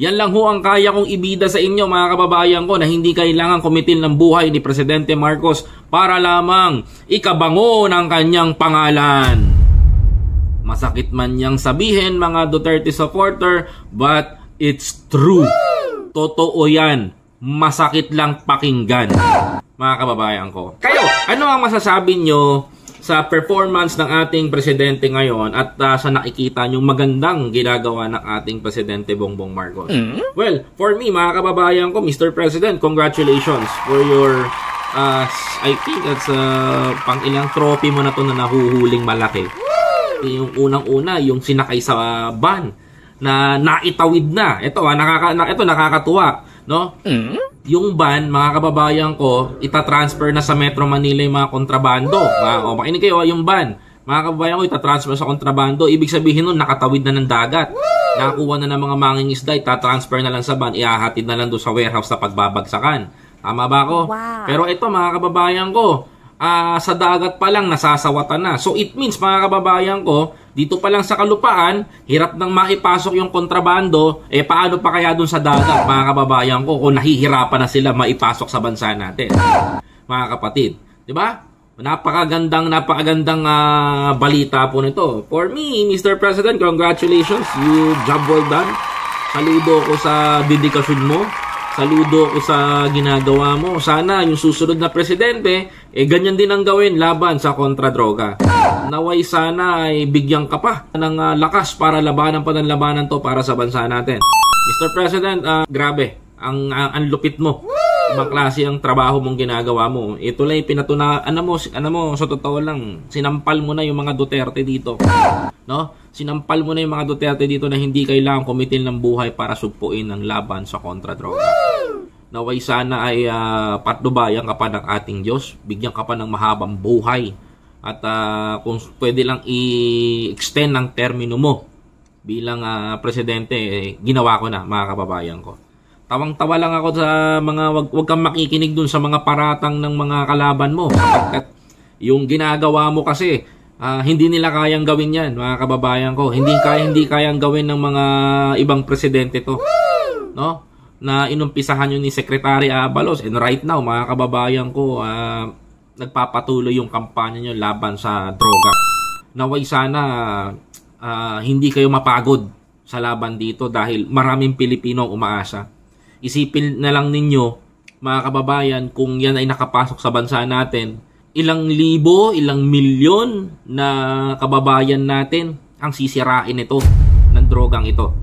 Yan lang ho ang kaya kong ibida sa inyo mga kababayan ko na hindi kailangan kumitil ng buhay ni Presidente Marcos para lamang ikabango ng kanyang pangalan. Masakit man niyang sabihin mga Duterte supporter, but it's true. Totoo yan. Masakit lang pakinggan mga kababayan ko. Kayo, ano ang masasabi nyo sa performance ng ating presidente ngayon at sa nakikita nyong magandang ginagawa ng ating presidente Bongbong Marcos? Well, for me mga kababayan ko, Mr. President, congratulations for your I think that's pang-ilang trophy mo na to na nahuhuling malaki. Yung unang-una, yung sinakay sa van na naitawid na. Ito nakakatuwa, no? Yung ban, mga kababayan ko, itatransfer na sa Metro Manila yung mga kontrabando. Makinig kayo, yung ban, mga kababayan ko, itatransfer sa kontrabando. Ibig sabihin nun, nakatawid na ng dagat. Nakakuha na ng mga mangingisda, itatransfer na lang sa ban, ihahatid na lang doon sa warehouse na pagbabagsakan. Tama ba ako? Wow. Pero ito, mga kababayan ko, sa dagat pa lang nasasawatan na. So it means mga kababayan ko, dito pa lang sa kalupaan, hirap nang maipasok yung kontrabando, paano pa kaya dun sa dagat mga kababayan ko kung nahihirapan na sila maipasok sa bansa natin. Mga kapatid, di ba? Napakagandang balita po nito. For me, Mr. President, congratulations. You job well done. Saludo ko sa dedikasyon mo. Saludo ko sa ginagawa mo. Sana yung susunod na presidente, ganyan din ang gawin laban sa kontra-droga. Naway sana ay bigyan ka pa ng lakas para labanan pa ng labanan to para sa bansa natin. Mr. President, grabe. Ang lupit mo. Ibang klase ang trabaho mong ginagawa mo. Ito lang pinatuna, sa totoo lang, sinampal mo na yung mga Duterte dito. No? Sinampal mo na yung mga Duterte dito na hindi kailangan kumitil ng buhay para sugpuin ang laban sa kontra-droga. Naway sana ay patnubayan ka pa ng ating Diyos, bigyan ka pa ng mahabang buhay, at kung pwede lang i-extend ang termino mo bilang presidente, ginawa ko na mga kababayan ko. Tawang-tawa lang ako sa mga wag kang makikinig dun sa mga paratang ng mga kalaban mo, sapagkat yung ginagawa mo kasi hindi nila kayang gawin yan, mga kababayan ko. Hindi kayang gawin ng mga ibang presidente to. No? Na inumpisahan yun ni Secretary Abalos. And right now, mga kababayan ko, nagpapatuloy yung kampanya nyo laban sa droga. Naway sana hindi kayo mapagod sa laban dito dahil maraming Pilipino umaasa. Isipin na lang ninyo, mga kababayan, kung yan ay nakapasok sa bansa natin, ilang libo, ilang milyon na kababayan natin ang sisirain ito ng drogang ito.